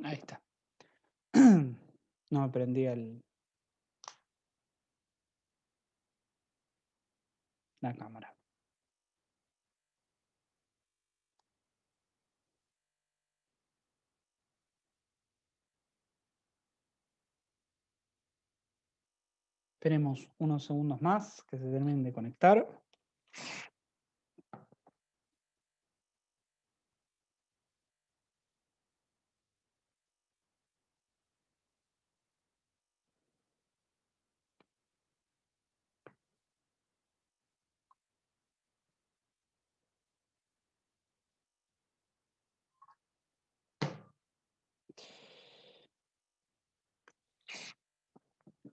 Ahí está. No me prendía la cámara. Esperemos unos segundos más que se terminen de conectar.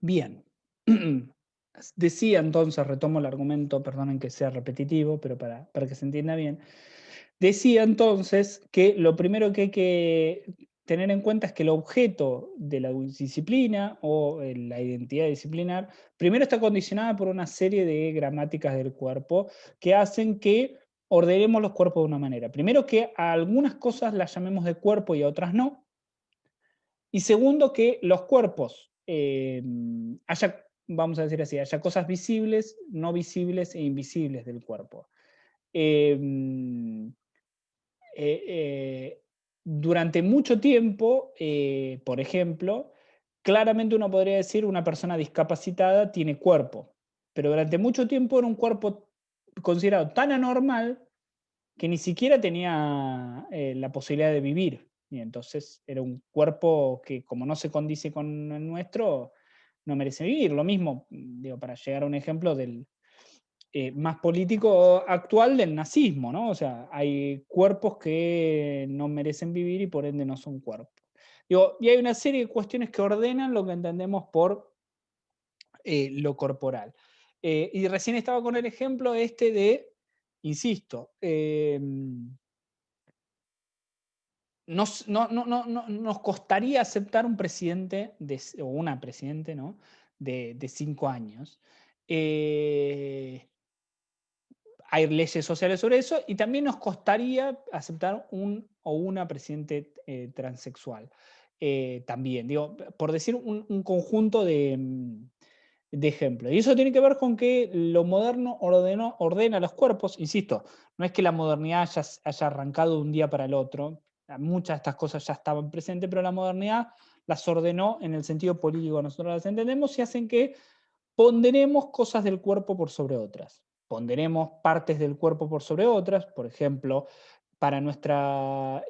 Bien. Decía entonces, retomo el argumento, perdonen que sea repetitivo, pero para que se entienda bien. Decía entonces que lo primero que hay que tener en cuenta es que el objeto de la disciplina o la identidad disciplinar, primero está condicionada por una serie de gramáticas del cuerpo que hacen que ordenemos los cuerpos de una manera. Primero que a algunas cosas las llamemos de cuerpo y a otras no. Y segundo, que los cuerpos haya, vamos a decir así, haya cosas visibles, no visibles e invisibles del cuerpo. Em, eh, eh, Durante mucho tiempo, por ejemplo, claramente uno podría decir una persona discapacitada tiene cuerpo, pero durante mucho tiempo era un cuerpo considerado tan anormal que ni siquiera tenía la posibilidad de vivir. Y entonces era un cuerpo que, como no se condice con el nuestro, no merece vivir. Lo mismo, digo, para llegar a un ejemplo del más político actual del nazismo, ¿no? O sea, hay cuerpos que no merecen vivir y por ende no son cuerpos. Digo, y hay una serie de cuestiones que ordenan lo que entendemos por lo corporal. Y recién estaba con el ejemplo este de, insisto, nos costaría aceptar un presidente o una presidente, ¿no? De 5 años. Eh, Hay leyes sociales sobre eso y también nos costaría aceptar un o una presidente transexual. También, digo, por decir un conjunto de ejemplos. Y eso tiene que ver con que lo moderno ordena los cuerpos. Insisto, no es que la modernidad haya arrancado de un día para el otro. Muchas de estas cosas ya estaban presentes, pero la modernidad las ordenó en el sentido político, nosotros las entendemos y hacen que ponderemos cosas del cuerpo por sobre otras. Ponderemos partes del cuerpo por sobre otras. Por ejemplo, para nuestra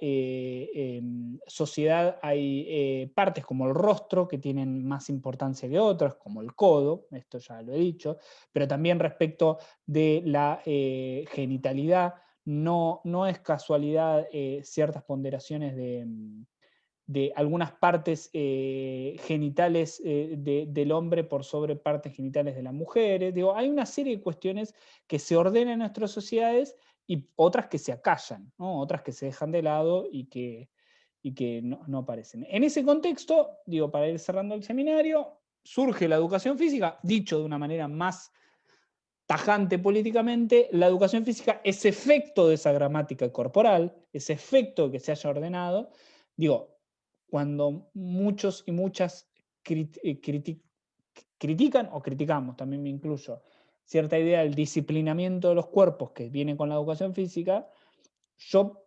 sociedad hay partes como el rostro que tienen más importancia que otras, como el codo, esto ya lo he dicho, pero también respecto de la genitalidad, no es casualidad ciertas ponderaciones de algunas partes genitales del hombre por sobre partes genitales de las mujeres. Digo, hay una serie de cuestiones que se ordenan en nuestras sociedades y otras que se acallan, ¿no? Otras que se dejan de lado y que no aparecen. En ese contexto, digo, para ir cerrando el seminario, surge la educación física, dicho de una manera más tajante políticamente, la educación física es efecto de esa gramática corporal, es efecto de que se haya ordenado. Digo, cuando muchos y muchas critican, o criticamos, también me incluyo, cierta idea del disciplinamiento de los cuerpos que viene con la educación física, yo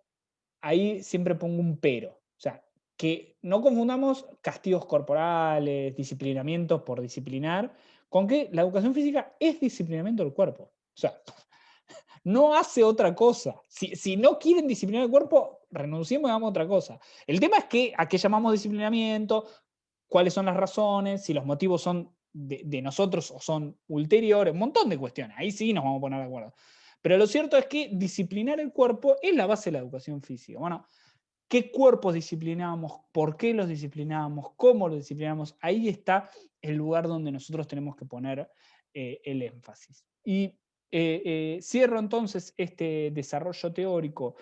ahí siempre pongo un pero. O sea, que no confundamos castigos corporales, disciplinamientos por disciplinar, con que la educación física es disciplinamiento del cuerpo. O sea, no hace otra cosa. Si no quieren disciplinar el cuerpo, renunciemos y hagamos otra cosa. El tema es que a qué llamamos disciplinamiento, cuáles son las razones, si los motivos son de nosotros o son ulteriores, un montón de cuestiones. Ahí sí nos vamos a poner de acuerdo. Pero lo cierto es que disciplinar el cuerpo es la base de la educación física. Bueno, ¿qué cuerpos disciplinamos? ¿Por qué los disciplinamos? ¿Cómo los disciplinamos? Ahí está el lugar donde nosotros tenemos que poner el énfasis. Y cierro entonces este desarrollo teórico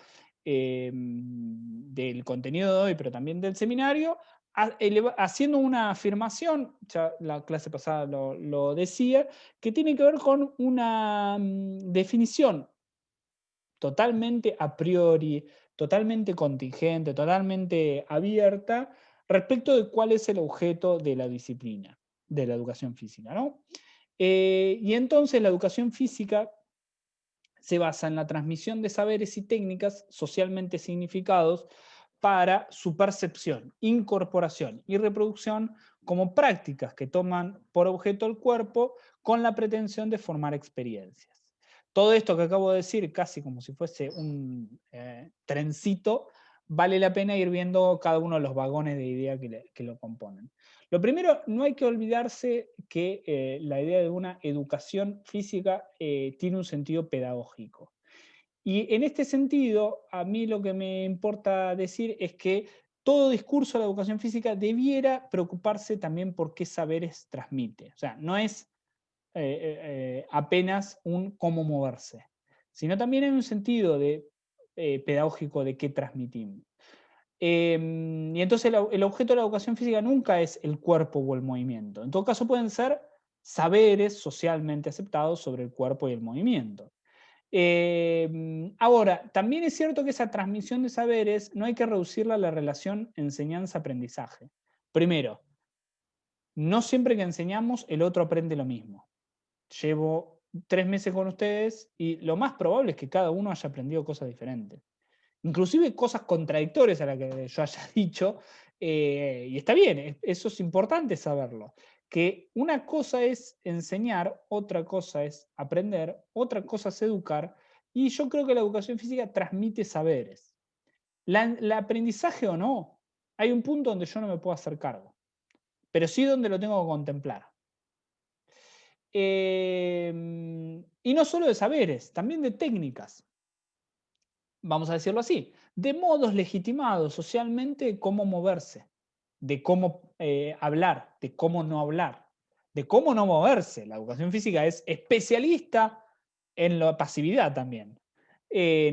del contenido de hoy, pero también del seminario, haciendo una afirmación, ya la clase pasada lo decía, que tiene que ver con una definición totalmente a priori, totalmente contingente, totalmente abierta respecto de cuál es el objeto de la disciplina, de la educación física, ¿no? Y entonces la educación física se basa en la transmisión de saberes y técnicas socialmente significados para su percepción, incorporación y reproducción como prácticas que toman por objeto el cuerpo con la pretensión de formar experiencias. Todo esto que acabo de decir, casi como si fuese un trencito, vale la pena ir viendo cada uno de los vagones de idea que lo componen. Lo primero, no hay que olvidarse que la idea de una educación física tiene un sentido pedagógico. Y en este sentido, a mí lo que me importa decir es que todo discurso de la educación física debiera preocuparse también por qué saberes transmite. O sea, no es apenas un cómo moverse, sino también hay un sentido pedagógico de qué transmitimos. Y entonces el objeto de la educación física nunca es el cuerpo o el movimiento. En todo caso pueden ser saberes socialmente aceptados sobre el cuerpo y el movimiento. Ahora, también es cierto que esa transmisión de saberes no hay que reducirla a la relación enseñanza-aprendizaje. Primero, no siempre que enseñamos el otro aprende lo mismo. Llevo 3 meses con ustedes y lo más probable es que cada uno haya aprendido cosas diferentes. Inclusive cosas contradictorias a las que yo haya dicho, y está bien, eso es importante saberlo, que una cosa es enseñar, otra cosa es aprender, otra cosa es educar, y yo creo que la educación física transmite saberes. El aprendizaje o no, hay un punto donde yo no me puedo hacer cargo, pero sí donde lo tengo que contemplar. Y no solo de saberes, también de técnicas, vamos a decirlo así, de modos legitimados socialmente, cómo moverse, de cómo hablar, de cómo no hablar, de cómo no moverse. La educación física es especialista en la pasividad también,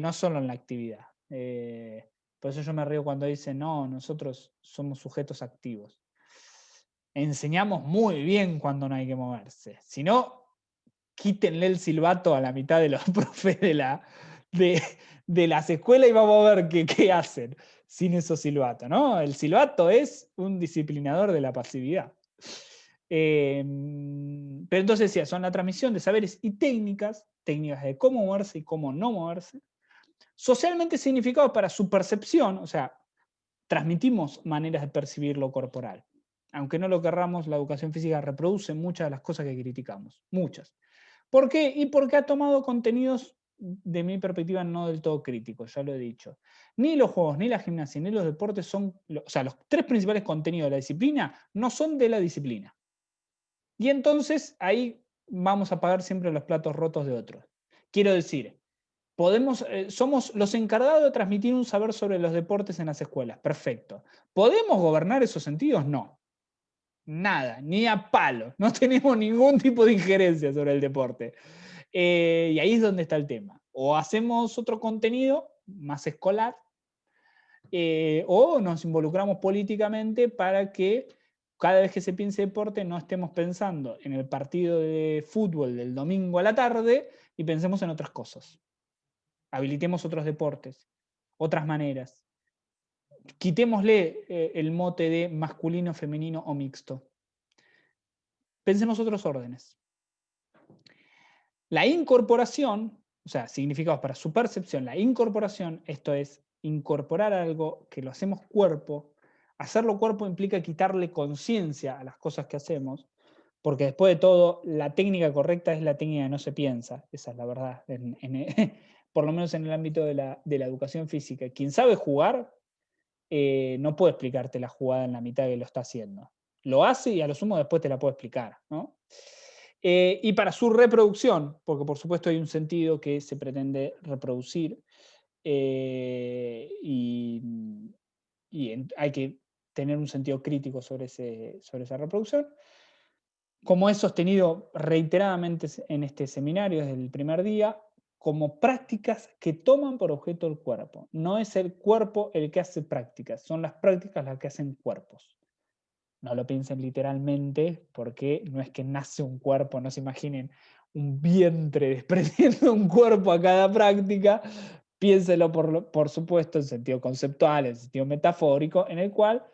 no solo en la actividad. Por eso yo me río cuando dicen, no, nosotros somos sujetos activos. Enseñamos muy bien cuando no hay que moverse. Si no, quítenle el silbato a la mitad de los profes de las escuelas y vamos a ver qué hacen sin esos silbatos, ¿no? El silbato es un disciplinador de la pasividad. Pero entonces decía, son la transmisión de saberes y técnicas de cómo moverse y cómo no moverse, socialmente significados para su percepción, o sea, transmitimos maneras de percibir lo corporal. Aunque no lo querramos, la educación física reproduce muchas de las cosas que criticamos, muchas. ¿Por qué? Y porque ha tomado contenidos, de mi perspectiva, no del todo críticos, ya lo he dicho. Ni los juegos, ni la gimnasia, ni los deportes son, o sea, los 3 principales contenidos de la disciplina no son de la disciplina. Y entonces ahí vamos a pagar siempre los platos rotos de otros. Quiero decir, somos los encargados de transmitir un saber sobre los deportes en las escuelas. Perfecto. ¿Podemos gobernar esos sentidos? No. Nada, ni a palo. No tenemos ningún tipo de injerencia sobre el deporte. Y ahí es donde está el tema. O hacemos otro contenido más escolar, o nos involucramos políticamente para que cada vez que se piense deporte no estemos pensando en el partido de fútbol del domingo a la tarde y pensemos en otras cosas. Habilitemos otros deportes, otras maneras. Quitémosle el mote de masculino, femenino o mixto. Pensemos otros órdenes. La incorporación, o sea, significados para su percepción, la incorporación, esto es, incorporar algo que lo hacemos cuerpo. Hacerlo cuerpo implica quitarle conciencia a las cosas que hacemos, porque después de todo, la técnica correcta es la técnica que no se piensa, esa es la verdad, por lo menos en el ámbito de la educación física. Quien sabe jugar no puede explicarte la jugada en la mitad que lo está haciendo. Lo hace y a lo sumo después te la puede explicar, ¿no? Y para su reproducción, porque por supuesto hay un sentido que se pretende reproducir, y hay que tener un sentido crítico sobre esa reproducción. Como he sostenido reiteradamente en este seminario desde el primer día, como prácticas que toman por objeto el cuerpo. No es el cuerpo el que hace prácticas, son las prácticas las que hacen cuerpos. No lo piensen literalmente, porque no es que nace un cuerpo, no se imaginen un vientre desprendiendo un cuerpo a cada práctica. piénselo por supuesto en sentido conceptual, en sentido metafórico, en el cual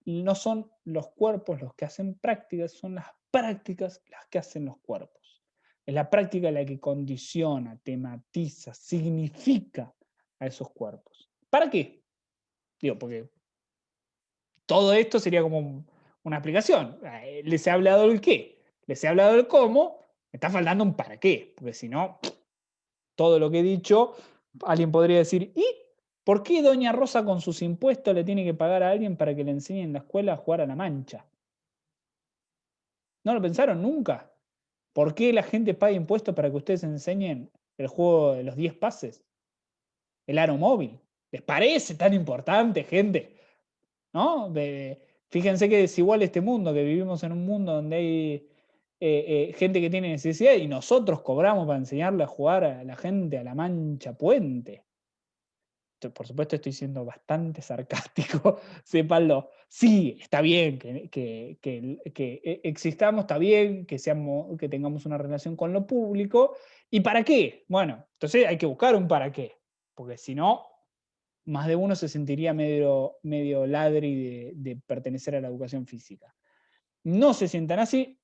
no son los cuerpos los que hacen prácticas, son las prácticas las que hacen los cuerpos. Es la práctica la que condiciona, tematiza, significa a esos cuerpos. ¿Para qué? Digo, porque todo esto sería como una explicación. Les he hablado del qué, les he hablado del cómo, me está faltando un para qué, porque si no, todo lo que he dicho, alguien podría decir, ¿y por qué doña Rosa con sus impuestos le tiene que pagar a alguien para que le enseñe en la escuela a jugar a la mancha? ¿No lo pensaron nunca? ¿Por qué la gente paga impuestos para que ustedes enseñen el juego de los 10 pases? El aro móvil. ¿Les parece tan importante, gente? ¿No? Fíjense que desigual este mundo, que vivimos en un mundo donde hay gente que tiene necesidad y nosotros cobramos para enseñarle a jugar a la gente a la mancha puente. Por supuesto estoy siendo bastante sarcástico, sépanlo. Sí, está bien que existamos, está bien que tengamos una relación con lo público. ¿Y para qué? Bueno, entonces hay que buscar un para qué, porque si no, más de uno se sentiría medio ladri de pertenecer a la educación física. No se sientan así.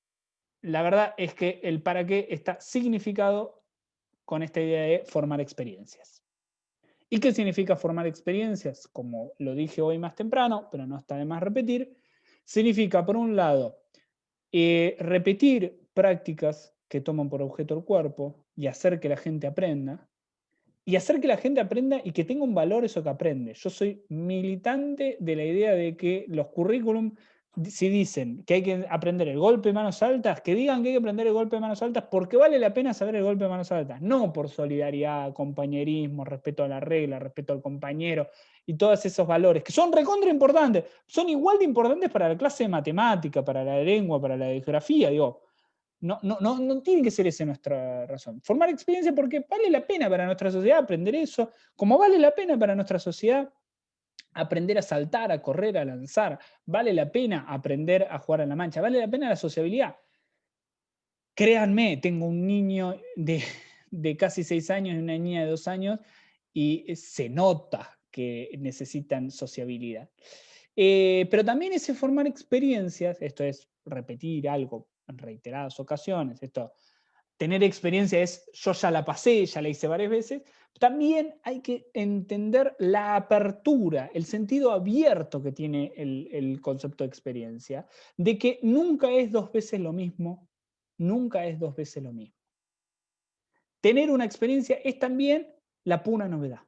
La verdad es que el para qué está significado con esta idea de formar experiencias. ¿Y qué significa formar experiencias? Como lo dije hoy más temprano, pero no está de más repetir, significa, por un lado, repetir prácticas que toman por objeto el cuerpo y hacer que la gente aprenda, y hacer que la gente aprenda y que tenga un valor eso que aprende. Yo soy militante de la idea de que los currículum, si dicen que hay que aprender el golpe de manos altas, que digan que hay que aprender el golpe de manos altas porque vale la pena saber el golpe de manos altas, no por solidaridad, compañerismo, respeto a la regla, respeto al compañero y todos esos valores que son recontra importantes, son igual de importantes para la clase de matemática, para la lengua, para la geografía, digo. No tiene que ser esa nuestra razón. Formar experiencia porque vale la pena para nuestra sociedad aprender eso, como vale la pena para nuestra sociedad aprender a saltar, a correr, a lanzar, vale la pena aprender a jugar a la mancha, vale la pena la sociabilidad. Créanme, tengo un niño de casi 6 años y una niña de 2 años y se nota que necesitan sociabilidad. Pero también ese formar experiencias, esto es repetir algo en reiteradas ocasiones, esto, tener experiencia es yo ya la pasé, ya la hice varias veces, también hay que entender la apertura, el sentido abierto que tiene el concepto de experiencia, de que nunca es 2 veces lo mismo, nunca es 2 veces lo mismo. Tener una experiencia es también la pura novedad.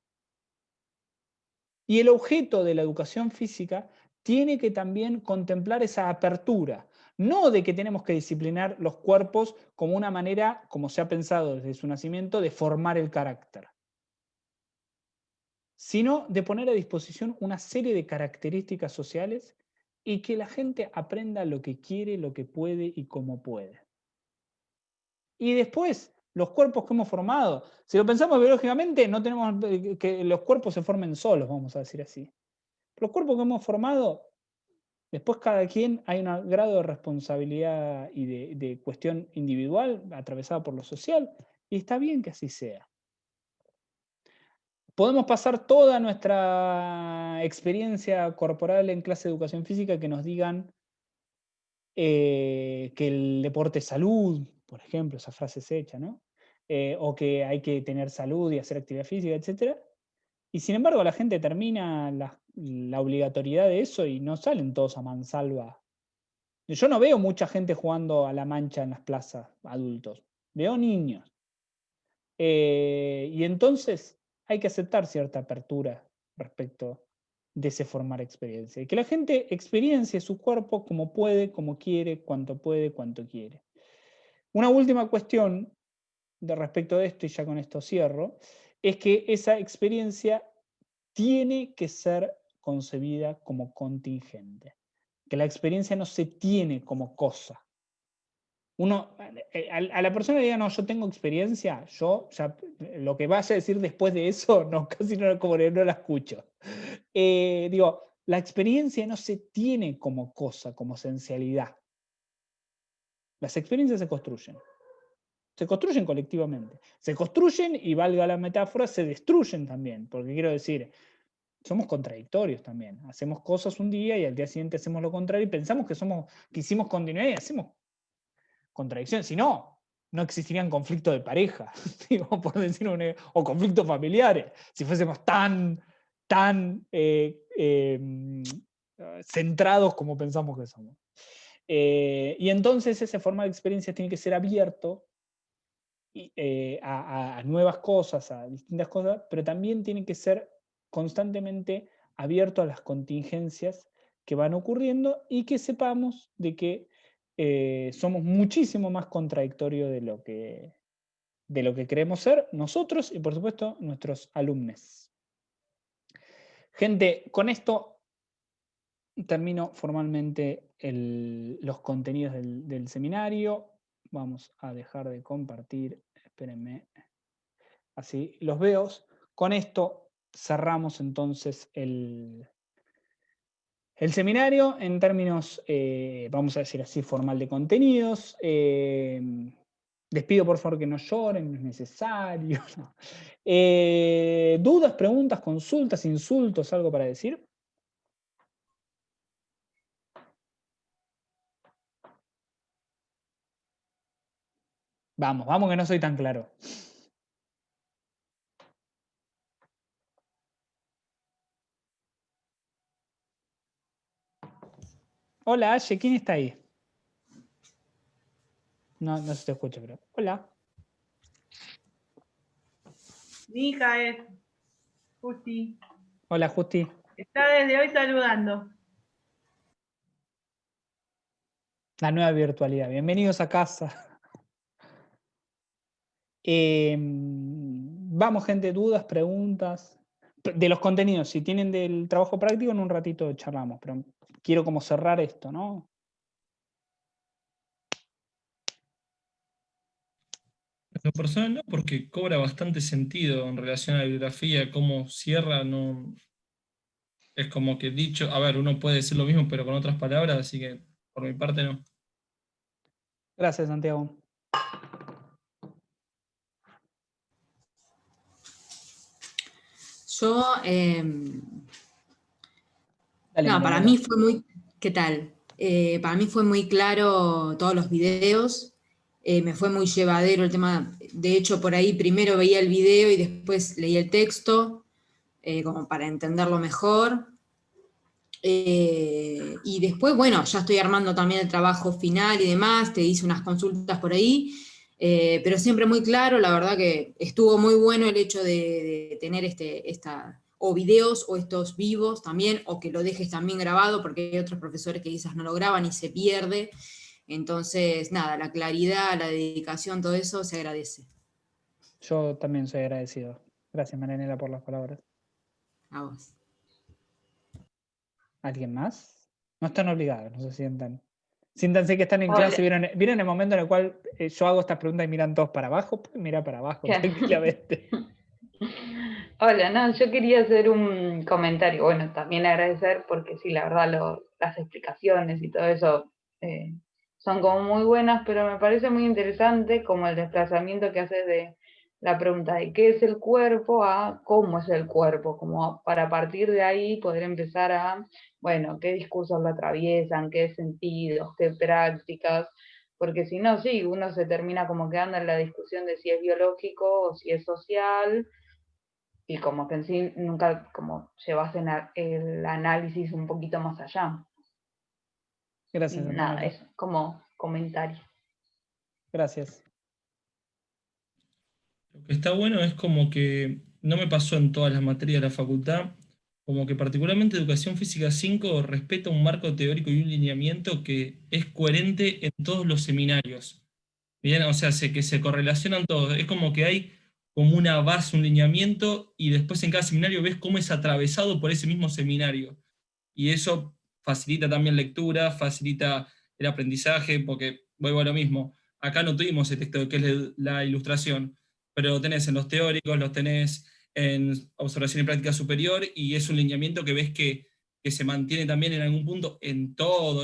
Y el objeto de la educación física tiene que también contemplar esa apertura, no de que tenemos que disciplinar los cuerpos como una manera, como se ha pensado desde su nacimiento, de formar el carácter, sino de poner a disposición una serie de características sociales y que la gente aprenda lo que quiere, lo que puede y cómo puede. Y después, los cuerpos que hemos formado, si lo pensamos biológicamente, no tenemos que los cuerpos se formen solos, vamos a decir así. Los cuerpos que hemos formado, después cada quien hay un grado de responsabilidad y de cuestión individual atravesada por lo social, y está bien que así sea. Podemos pasar toda nuestra experiencia corporal en clase de educación física que nos digan que el deporte es salud, por ejemplo, esa frase es hecha, ¿no? O que hay que tener salud y hacer actividad física, etcétera. Y sin embargo, la gente termina la obligatoriedad de eso y no salen todos a mansalva. Yo no veo mucha gente jugando a la mancha en las plazas, adultos. Veo niños. Y entonces hay que aceptar cierta apertura respecto de ese formar experiencia. Y que la gente experiencie su cuerpo como puede, como quiere, cuanto quiere. Una última cuestión de respecto de esto, y ya con esto cierro, es que esa experiencia tiene que ser concebida como contingente. Que la experiencia no se tiene como cosa. Uno, a la persona que diga, no, yo tengo experiencia, yo ya, lo que vaya a decir después de eso, no, casi no, como no la escucho. Digo, la experiencia no se tiene como cosa, como esencialidad. Las experiencias se construyen. Se construyen colectivamente. Se construyen y, valga la metáfora, se destruyen también. Porque quiero decir, somos contradictorios también. Hacemos cosas un día y al día siguiente hacemos lo contrario y pensamos que hicimos continuidad y hacemos contradicciones. Si no, no existirían conflictos de pareja, digo, por decir o conflictos familiares. Si fuésemos tan centrados como pensamos que somos. Y entonces ese formato de experiencia tiene que ser abierto a nuevas cosas, a distintas cosas, pero también tiene que ser constantemente abierto a las contingencias que van ocurriendo y que sepamos de que somos muchísimo más contradictorios de lo que queremos ser nosotros y por supuesto nuestros alumnos. Gente, con esto termino formalmente los contenidos del seminario. Vamos a dejar de compartir. Espérenme. Así los veo. Con esto cerramos entonces el seminario en términos, vamos a decir así, formal de contenidos. Les pido por favor que no lloren, no es necesario. No. ¿Dudas, preguntas, consultas, insultos, algo para decir? Vamos, vamos que no soy tan claro. Hola, Aye, ¿quién está ahí? No, no se te escucha, pero. Hola. Mi hija es Justi. Hola, Justi. Está desde hoy saludando. La nueva virtualidad. Bienvenidos a casa. Vamos, gente, dudas, preguntas. De los contenidos, si tienen del trabajo práctico, en un ratito charlamos, pero quiero como cerrar esto, ¿no? En lo personal no, porque cobra bastante sentido en relación a la bibliografía, cómo cierra, no. Es como que dicho, a ver, uno puede decir lo mismo, pero con otras palabras, así que por mi parte no. Gracias, Santiago. Yo, Dale, no, para Marianela. mí fue muy, ¿qué tal? Para mí fue muy claro todos los videos, me fue muy llevadero el tema, de hecho por ahí primero veía el video y después leía el texto, como para entenderlo mejor. Y después, bueno, ya estoy armando también el trabajo final y demás, te hice unas consultas por ahí, pero siempre muy claro, la verdad que estuvo muy bueno el hecho de tener o videos o estos vivos también, o que lo dejes también grabado, porque hay otros profesores que quizás no lo graban y se pierde. Entonces, nada, la claridad, la dedicación, todo eso se agradece. Yo también soy agradecido. Gracias, Marianela, por las palabras. A vos. ¿Alguien más? No están obligados, no se sientan. Siéntanse que están en Hola. clase. ¿Vieron el momento en el cual yo hago estas preguntas y miran todos para abajo? Pues mira para abajo, Claro. tranquilamente. Hola, no, yo quería hacer un comentario, bueno, también agradecer porque sí, la verdad las explicaciones y todo eso son como muy buenas, pero me parece muy interesante como el desplazamiento que haces de la pregunta de qué es el cuerpo a cómo es el cuerpo, como para partir de ahí poder empezar a, bueno, qué discursos lo atraviesan, qué sentidos, qué prácticas, porque si no, sí, uno se termina como quedando en la discusión de si es biológico o si es social, y como que en sí nunca como llevas el análisis un poquito más allá. Gracias, Y nada, Marianela. es como comentario. Gracias. Lo que está bueno es como que no me pasó en todas las materias de la facultad, como que particularmente Educación Física 5 respeta un marco teórico y un lineamiento que es coherente en todos los seminarios. Bien, o sea, que se correlacionan todos. Es como que hay como una base, un lineamiento, y después en cada seminario ves cómo es atravesado por ese mismo seminario. Y eso facilita también lectura, facilita el aprendizaje, porque vuelvo a lo mismo. Acá no tuvimos el texto que es la ilustración, pero lo tenés en los teóricos, lo tenés en observación y práctica superior, y es un lineamiento que ves que se mantiene también en algún punto en todo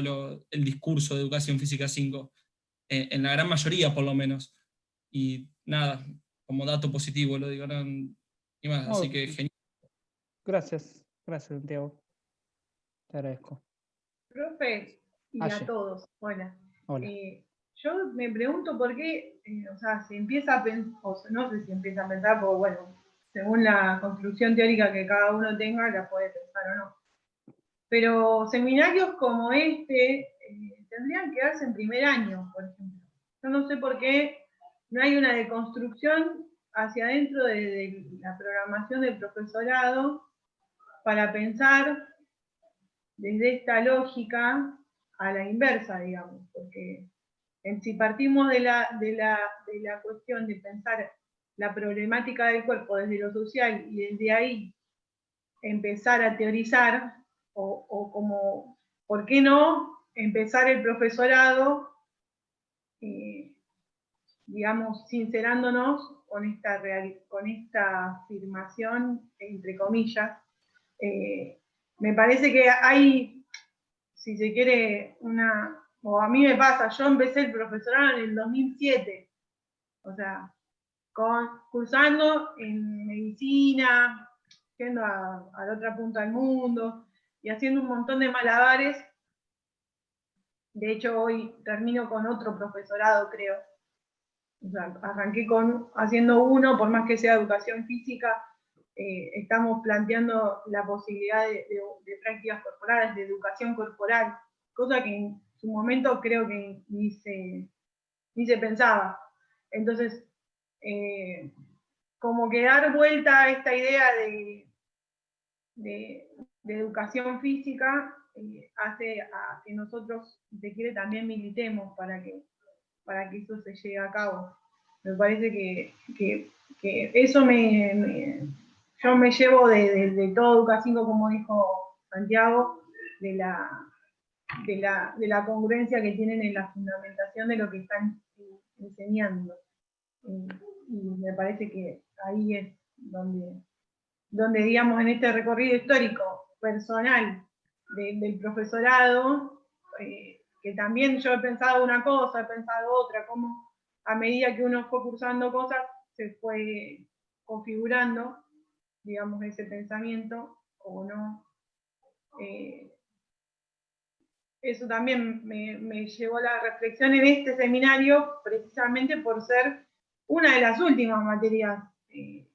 el discurso de Educación Física 5, en la gran mayoría por lo menos. Y nada, como dato positivo lo digo, no, ni más, así que genial. Gracias, Santiago. Te agradezco. Profe, y Aye. a todos, hola. Hola. Yo me pregunto por qué, o sea, se empieza a pensar, no sé si empieza a pensar, porque bueno, según la construcción teórica que cada uno tenga, la puede pensar o no. Pero seminarios como este tendrían que darse en primer año, por ejemplo. Yo no sé por qué no hay una deconstrucción hacia adentro de la programación del profesorado para pensar desde esta lógica a la inversa, digamos, porque si partimos de la cuestión de pensar la problemática del cuerpo desde lo social y desde ahí empezar a teorizar, o como, ¿por qué no empezar el profesorado, digamos, sincerándonos con esta afirmación, entre comillas? Me parece que hay, si se quiere, o a mí me pasa, yo empecé el profesorado en el 2007, o sea, cursando en medicina, yendo a la otra punta del mundo y haciendo un montón de malabares. De hecho, hoy termino con otro profesorado, creo. O sea, arranqué haciendo uno, por más que sea educación física, estamos planteando la posibilidad de prácticas corporales, de educación corporal, cosa que en su momento creo que ni se pensaba. Entonces, como que dar vuelta a esta idea de educación física hace a que nosotros, si se quiere, también militemos para que eso se llegue a cabo. Me parece que eso yo me llevo de todo Educación, como dijo Santiago, de la congruencia que tienen en la fundamentación de lo que están enseñando. Y me parece que ahí es donde digamos, en este recorrido histórico personal del profesorado, que también yo he pensado una cosa, he pensado otra, como a medida que uno fue cursando cosas, se fue configurando, digamos, ese pensamiento, o no. Eso también me llevó a la reflexión en este seminario, precisamente por ser una de las últimas materias que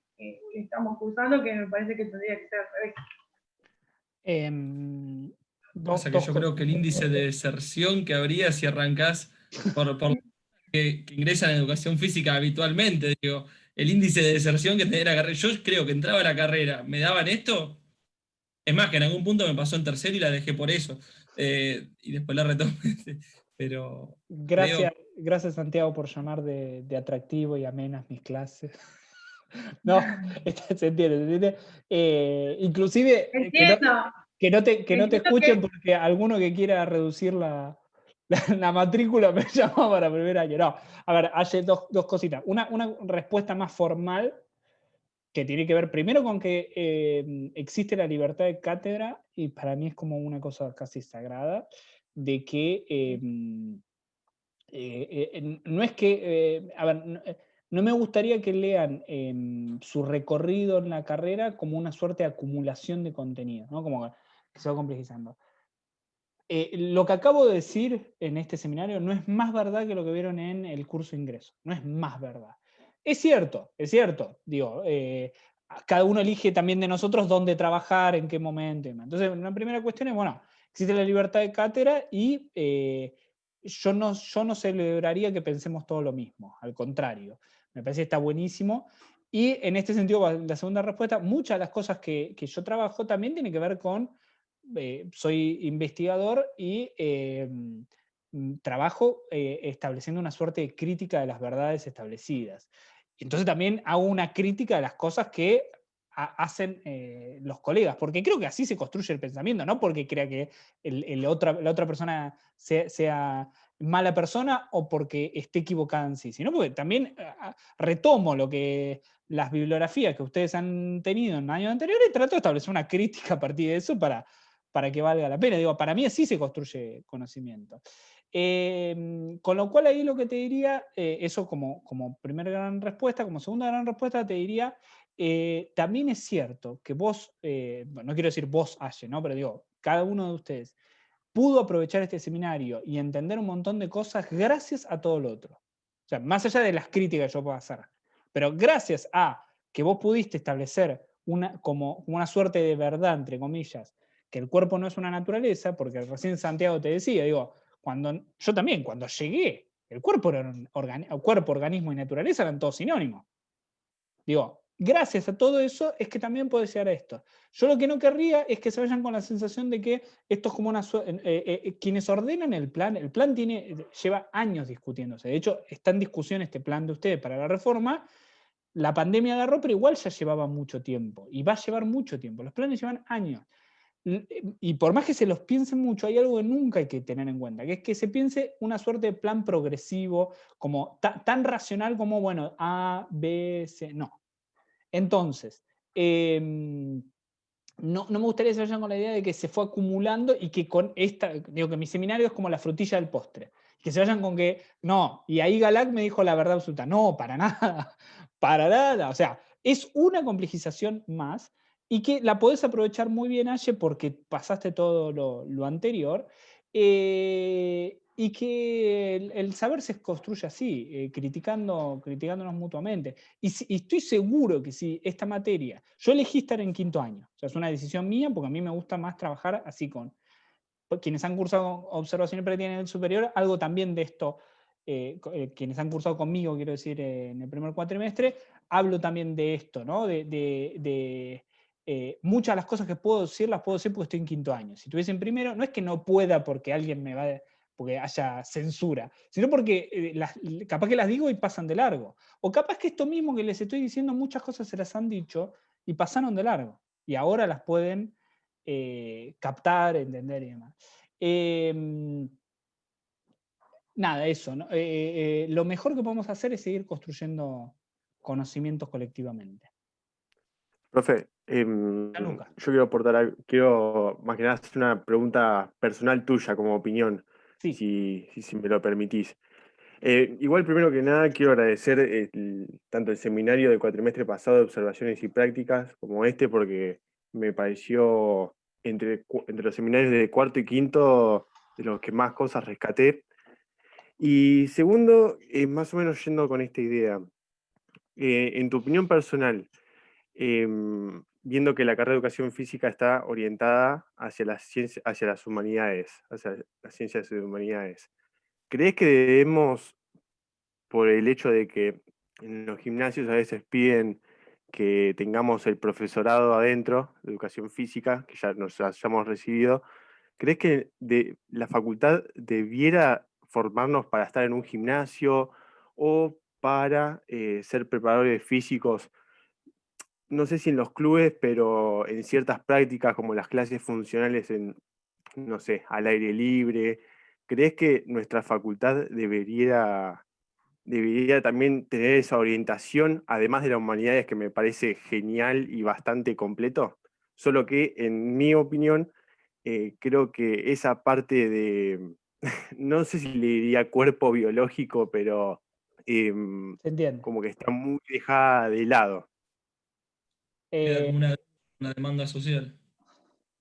estamos cursando, que me parece que tendría que ser al revés. Pasa que yo creo que el índice de deserción que habría si arrancás por que ingresan en educación física habitualmente, digo, el índice de deserción que tenía la carrera, yo creo que entraba a la carrera, me daban esto, es más, que en algún punto me pasó en tercero y la dejé por eso, y después la retomé, pero... Gracias Santiago por llamar de atractivo y amenas mis clases. No, se entiende. Inclusive que no te escuchen porque alguno que quiera reducir la matrícula me llama para primer año. No, a ver, hay dos cositas. Una respuesta más formal que tiene que ver primero con que existe la libertad de cátedra, y para mí es como una cosa casi sagrada, de que no es que, a ver, no me gustaría que lean su recorrido en la carrera como una suerte de acumulación de contenido, ¿no? Como que se va complejizando. Lo que acabo de decir en este seminario no es más verdad que lo que vieron en el curso de ingreso, no es más verdad. Es cierto, digo, cada uno elige también de nosotros dónde trabajar, en qué momento. Entonces, una primera cuestión es, bueno, existe la libertad de cátedra y yo no celebraría que pensemos todo lo mismo, al contrario, me parece que está buenísimo. Y en este sentido, la segunda respuesta, muchas de las cosas que yo trabajo también tienen que ver con, soy investigador y trabajo estableciendo una suerte de crítica de las verdades establecidas. Entonces también hago una crítica de las cosas que hacen los colegas, porque creo que así se construye el pensamiento, no porque crea que la otra persona sea mala persona o porque esté equivocada en sí, sino porque también retomo las bibliografías que ustedes han tenido en años anteriores y trato de establecer una crítica a partir de eso para que valga la pena. Digo, para mí así se construye conocimiento. Con lo cual ahí lo que te diría, eso como primera gran respuesta. Como segunda gran respuesta te diría, también es cierto que vos, bueno, no quiero decir vos, Aye, ¿no? Pero digo, cada uno de ustedes pudo aprovechar este seminario y entender un montón de cosas gracias a todo lo otro. O sea, más allá de las críticas que yo pueda hacer. Pero gracias a que vos pudiste establecer como una suerte de verdad, entre comillas, que el cuerpo no es una naturaleza, porque recién Santiago te decía, digo, yo también, cuando llegué, el cuerpo, cuerpo, organismo y naturaleza eran todos sinónimos. Digo, gracias a todo eso es que también puede llegar a esto. Yo lo que no querría es que se vayan con la sensación de que esto es como quienes ordenan el plan lleva años discutiéndose. De hecho, está en discusión este plan de ustedes para la reforma. La pandemia agarró, pero igual ya llevaba mucho tiempo. Y va a llevar mucho tiempo. Los planes llevan años. Y por más que se los piensen mucho, hay algo que nunca hay que tener en cuenta, que es que se piense una suerte de plan progresivo, como tan racional como, bueno, A, B, C, no. Entonces, no me gustaría que se vayan con la idea de que se fue acumulando y que con esta, digo que mi seminario es como la frutilla del postre. Que se vayan con que, no, y ahí Galac me dijo la verdad absoluta. No, para nada, para nada. O sea, es una complejización más y que la podés aprovechar muy bien, Aye, porque pasaste todo lo anterior. Y que el saber se construye así, criticándonos mutuamente. Y estoy seguro que si esta materia, yo elegí estar en quinto año, o sea, es una decisión mía porque a mí me gusta más trabajar así con quienes han cursado observación y práctica en el superior, algo también de esto, quienes han cursado conmigo, quiero decir, en el primer cuatrimestre, hablo también de esto, ¿no? Muchas de las cosas que las puedo decir porque estoy en quinto año. Si estuviese en primero, no es que no pueda porque alguien me va porque haya censura, sino porque capaz que las digo y pasan de largo. O capaz que esto mismo que les estoy diciendo, muchas cosas se las han dicho y pasaron de largo. Y ahora las pueden captar, entender y demás. Nada, eso. ¿No? Lo mejor que podemos hacer es seguir construyendo conocimientos colectivamente. Profe, Luca. yo quiero aportar algo, quiero más que nada hacer una pregunta personal tuya como opinión, Sí. si me lo permitís. Igual, primero que nada, quiero agradecer tanto el seminario del cuatrimestre pasado de observaciones y prácticas como este, porque me pareció entre los seminarios de cuarto y quinto de los que más cosas rescaté. Y segundo, más o menos yendo con esta idea, en tu opinión personal, viendo que la carrera de educación física está orientada hacia hacia las humanidades, hacia las ciencias de humanidades, ¿crees que debemos, por el hecho de que en los gimnasios a veces piden que tengamos el profesorado adentro de educación física, que ya nos hayamos recibido, ¿crees que la facultad debiera formarnos para estar en un gimnasio o para ser preparadores físicos? No sé si en los clubes, pero en ciertas prácticas como las clases funcionales no sé, al aire libre. ¿Crees que nuestra facultad debería también tener esa orientación, además de las humanidades, que me parece genial y bastante completo? Solo que, en mi opinión, creo que esa parte de, no sé si le diría cuerpo biológico, pero Se entiende. como que está muy dejada de lado. Queda como una demanda social.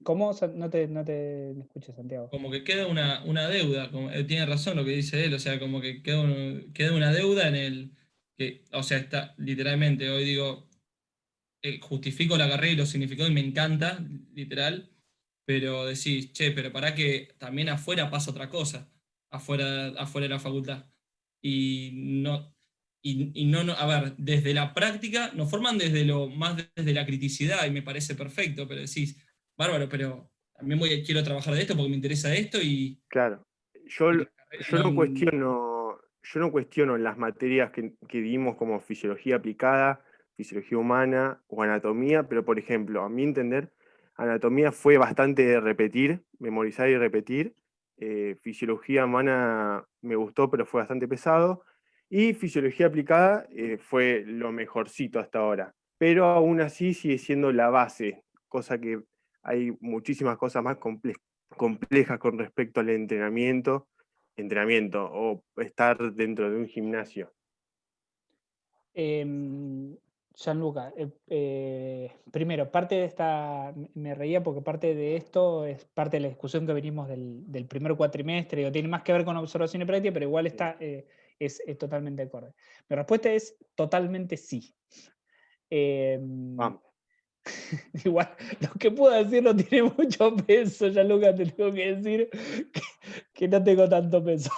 ¿Cómo? No te escucho, Santiago. Como que queda una deuda, tiene razón lo que dice él, o sea, como que queda una deuda en el que, o sea, está literalmente, hoy digo, justifico la carrera y los significados y me encanta, literal, pero decís, che, pero para que también afuera pasa otra cosa, afuera de la facultad. Y no, a ver, desde la práctica, nos forman desde la criticidad y me parece perfecto, pero decís, bárbaro, pero también quiero trabajar de esto porque me interesa esto Claro, y la carrera yo no cuestiono las materias que dimos como fisiología aplicada, fisiología humana o anatomía, pero por ejemplo, a mi entender, anatomía fue bastante de repetir, memorizar y repetir. Fisiología humana me gustó, pero fue bastante pesado. Y fisiología aplicada fue lo mejorcito hasta ahora. Pero aún así sigue siendo la base, cosa que hay muchísimas cosas más complejas con respecto al entrenamiento entrenamiento o estar dentro de un gimnasio? Gianluca, primero, parte de esta, me reía porque parte de esto es parte de la discusión que venimos del primer cuatrimestre, digo, tiene más que ver con observación y práctica, pero igual está, es totalmente acorde. Mi respuesta es totalmente sí. Vamos. Igual, lo que puedo decir no tiene mucho peso, Gianluca, te tengo que decir que no tengo tanto peso.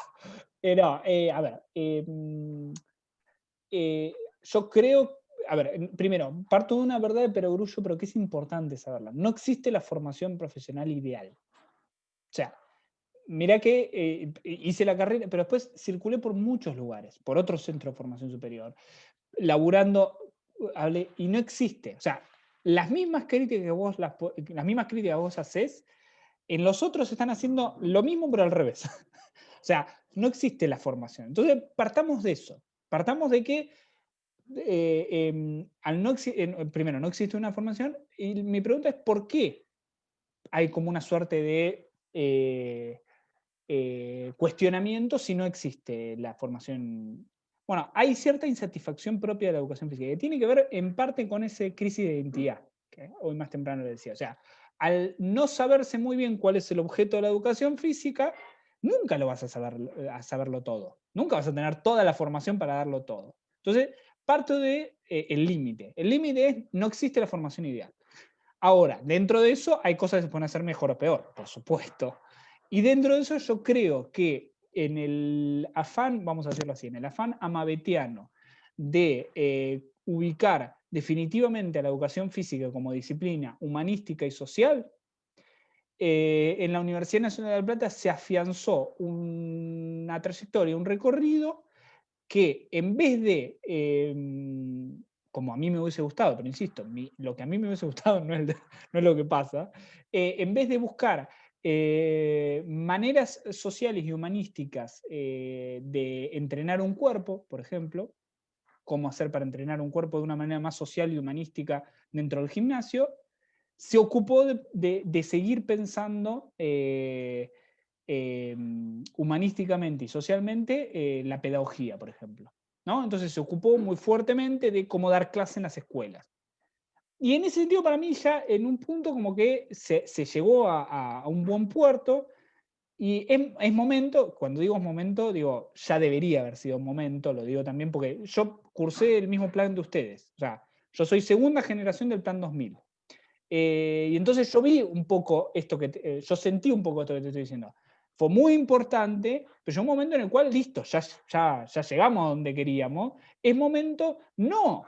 No, a ver, yo creo, a ver, primero, parto de una verdad de perogrullo, pero que es importante saberla. No existe la formación profesional ideal. O sea, mirá que hice la carrera, pero después circulé por muchos lugares, por otros centros de formación superior, laburando, hablé, y no existe. O sea, las mismas críticas que vos, las mismas críticas que vos haces, en los otros están haciendo lo mismo, pero al revés. O sea, no existe la formación. Entonces, partamos de eso. Partamos de que primero, no existe una formación, y mi pregunta es ¿por qué hay como una suerte de cuestionamiento si no existe la formación? Bueno, hay cierta insatisfacción propia de la educación física, que tiene que ver en parte con esa crisis de identidad, que hoy más temprano le decía. O sea, al no saberse muy bien cuál es el objeto de la educación física, nunca lo vas a saberlo todo. Nunca vas a tener toda la formación para darlo todo. Entonces, parto de el límite. El límite es no existe la formación ideal. Ahora, dentro de eso hay cosas que se pueden hacer mejor o peor, por supuesto. Y dentro de eso yo creo que en el afán, vamos a decirlo así, en el afán amabetiano de ubicar definitivamente a la educación física como disciplina humanística y social, en la Universidad Nacional de La Plata se afianzó una trayectoria, un recorrido que en vez de, como a mí me hubiese gustado, pero insisto, lo que a mí me hubiese gustado no es lo que pasa, en vez de buscar maneras sociales y humanísticas de entrenar un cuerpo, por ejemplo, cómo hacer para entrenar un cuerpo de una manera más social y humanística dentro del gimnasio, se ocupó de seguir pensando humanísticamente y socialmente la pedagogía, por ejemplo, ¿no? Entonces se ocupó muy fuertemente de cómo dar clase en las escuelas. Y en ese sentido, para mí, ya en un punto como que se llegó a un buen puerto, y es momento, cuando digo momento, digo, ya debería haber sido un momento, lo digo también porque yo cursé el mismo plan de ustedes. O sea, yo soy segunda generación del plan 2000. Y entonces yo vi un poco esto yo sentí un poco esto que te estoy diciendo. Fue muy importante, pero llegó un momento en el cual, listo, ya llegamos a donde queríamos. Es momento no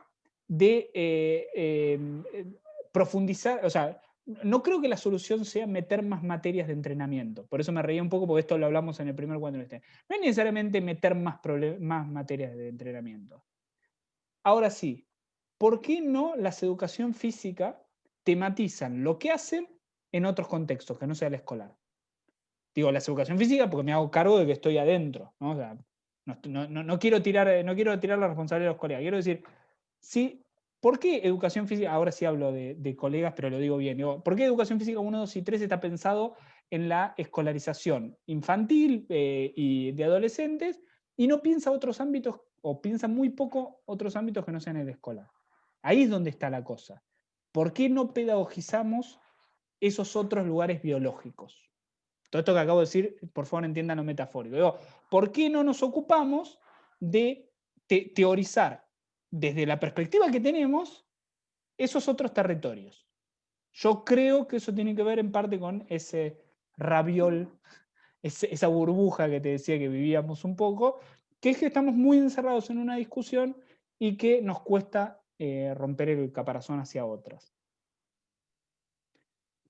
de profundizar, o sea, no creo que la solución sea meter más materias de entrenamiento. Por eso me reía un poco, porque esto lo hablamos en el primer cuatrimestre. No es necesariamente meter más materias de entrenamiento. Ahora sí, ¿por qué no las educación física tematizan lo que hacen en otros contextos, que no sea el escolar? Digo, la educación física porque me hago cargo de que estoy adentro, ¿no? O sea, no quiero tirar la responsabilidad de los colegas. Quiero decir, sí, ¿por qué educación física? Ahora sí hablo de colegas, pero lo digo bien. Digo, ¿por qué educación física 1, 2 y 3 está pensado en la escolarización infantil y de adolescentes y no piensa otros ámbitos, o piensa muy poco otros ámbitos que no sean el escolar? Ahí es donde está la cosa. ¿Por qué no pedagogizamos esos otros lugares biológicos? Todo esto que acabo de decir, por favor, entiéndanlo metafórico. Digo, ¿por qué no nos ocupamos de teorizar desde la perspectiva que tenemos esos otros territorios? Yo creo que eso tiene que ver en parte con ese raviol, esa burbuja que te decía que vivíamos un poco, que es que estamos muy encerrados en una discusión y que nos cuesta romper el caparazón hacia otras.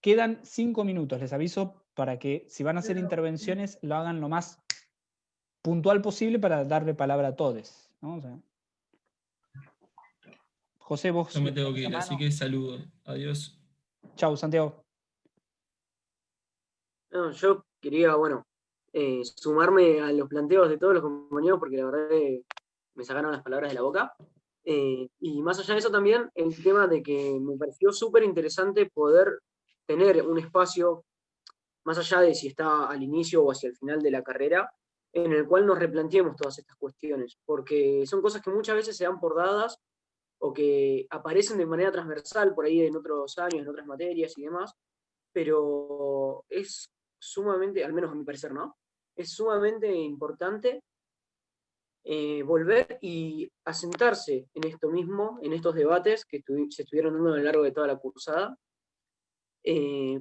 Quedan 5 minutos, les aviso, para que si van a hacer intervenciones lo hagan lo más puntual posible para darle palabra a todos, ¿no? O sea, José, vos. Yo me tengo que ir, así que saludo. Adiós. Chau, Santiago. No, yo quería, bueno, sumarme a los planteos de todos los compañeros porque la verdad que me sacaron las palabras de la boca. Y más allá de eso también, el tema de que me pareció súper interesante poder tener un espacio, más allá de si está al inicio o hacia el final de la carrera, en el cual nos replanteemos todas estas cuestiones, porque son cosas que muchas veces se dan por dadas o que aparecen de manera transversal por ahí en otros años, en otras materias y demás, pero es sumamente, al menos a mi parecer, ¿no? Es sumamente importante volver y asentarse en esto mismo, en estos debates que se estuvieron dando a lo largo de toda la cursada,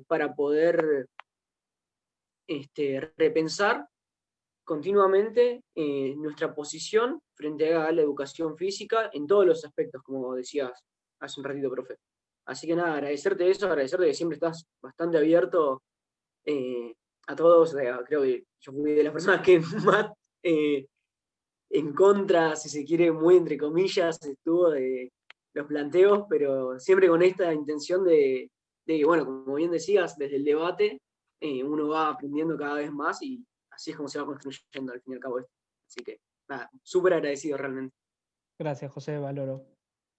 para poder repensar continuamente nuestra posición frente a la educación física en todos los aspectos, como decías hace un ratito, profe. Así que nada, agradecerte eso, agradecerte que siempre estás bastante abierto a todos. Creo que yo fui de las personas que más en contra, si se quiere, muy entre comillas, estuvo de los planteos, pero siempre con esta intención de bueno, como bien decías, desde el debate uno va aprendiendo cada vez más y así es como se va construyendo al fin y al cabo esto. Así que, nada, súper agradecido realmente. Gracias, José, valoro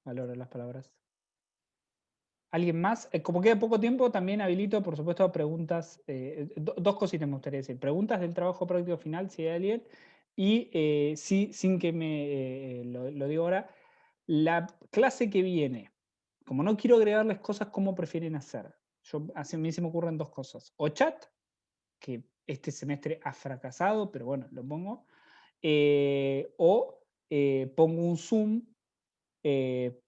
las palabras. ¿Alguien más? Como queda poco tiempo, también habilito, por supuesto, preguntas. Dos cositas me gustaría decir. Preguntas del trabajo práctico final, si hay alguien. Y sí, sin que me lo digo ahora, la clase que viene, como no quiero agregarles cosas, ¿cómo prefieren hacer? A mí se me ocurren dos cosas. O chat, que este semestre ha fracasado, pero bueno, lo pongo. O pongo un Zoom,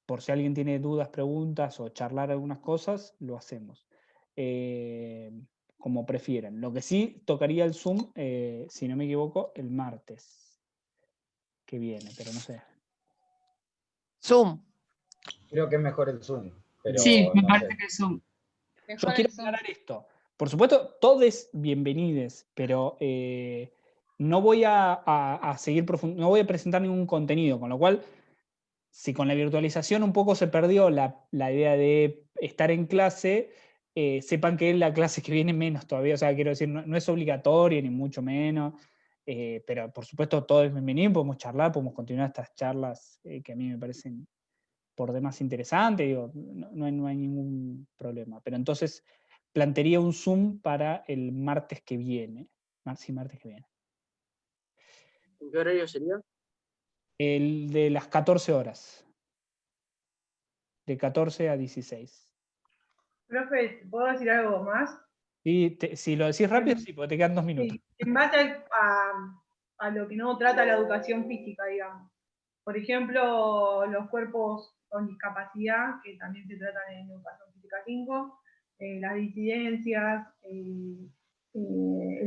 por si alguien tiene dudas, preguntas o charlar algunas cosas, lo hacemos. Como prefieran. Lo que sí tocaría el Zoom, si no me equivoco, el martes que viene, pero no sé. Zoom. Creo que es mejor el Zoom. Pero Sí, me no parece sé. que es Zoom. Yo quiero aclarar esto. Por supuesto, todos bienvenidos, pero no voy a seguir no voy a presentar ningún contenido, con lo cual, si con la virtualización un poco se perdió la idea de estar en clase, sepan que la clase que viene menos todavía, o sea, quiero decir, no es obligatorio ni mucho menos, pero por supuesto todo es bienvenido, podemos charlar, podemos continuar estas charlas que a mí me parecen por demás interesantes, digo, no hay ningún problema. Pero entonces plantearía un Zoom para el martes que viene. Sí, martes que viene. ¿En qué horario sería? El de las 14 horas. De 14 a 16. Profe, ¿puedo decir algo más? Y si lo decís rápido, sí, porque te quedan 2 minutos. Sí, en base a lo que no trata la educación física, digamos. Por ejemplo, los cuerpos con discapacidad, que también se tratan en Educación Física 5, las disidencias, el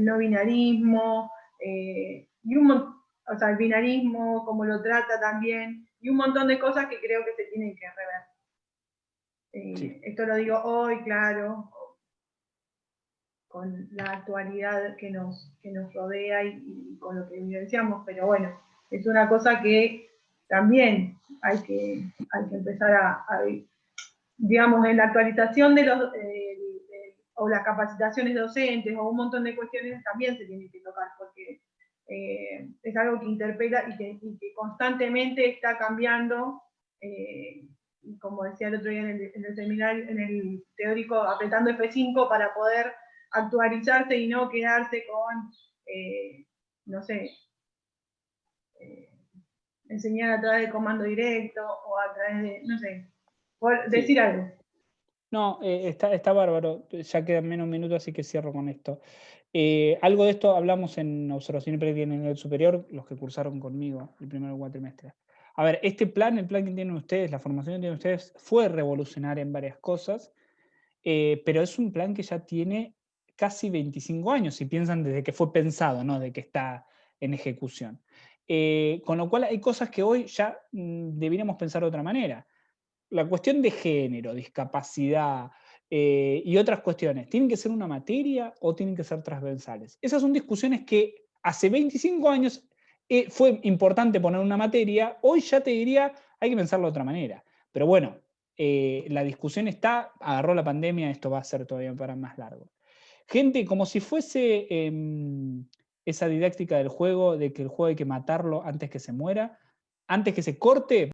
no binarismo, y o sea, el binarismo, cómo lo trata también, y un montón de cosas que creo que se tienen que rever. Sí. Esto lo digo hoy, claro, con la actualidad que nos rodea y con lo que vivenciamos, pero bueno, es una cosa que también hay que empezar a digamos, en la actualización de los o las capacitaciones docentes o un montón de cuestiones también se tienen que tocar, porque es algo que interpela y que constantemente está cambiando, y como decía el otro día en el seminario, en el teórico, apretando F5 para poder actualizarse y no quedarse con, no sé, enseñar a través de comando directo o a través de, no sé, por decir algo. No, está bárbaro. Ya quedan menos minutos, así que cierro con esto. Algo de esto hablamos en observación y práctica en el nivel superior, los que cursaron conmigo el primer cuatrimestre. A ver, el plan que tienen ustedes, la formación que tienen ustedes, fue revolucionaria en varias cosas, pero es un plan que ya tiene casi 25 años, si piensan desde que fue pensado, no de que está en ejecución. Con lo cual hay cosas que hoy ya deberíamos pensar de otra manera. La cuestión de género, discapacidad y otras cuestiones, ¿tienen que ser una materia o tienen que ser transversales? Esas son discusiones que hace 25 años fue importante poner una materia, hoy ya te diría, hay que pensarlo de otra manera. Pero bueno, la discusión está, agarró la pandemia, esto va a ser todavía para más largo. Gente, como si fuese esa didáctica del juego, de que el juego hay que matarlo antes que se muera, antes que se corte,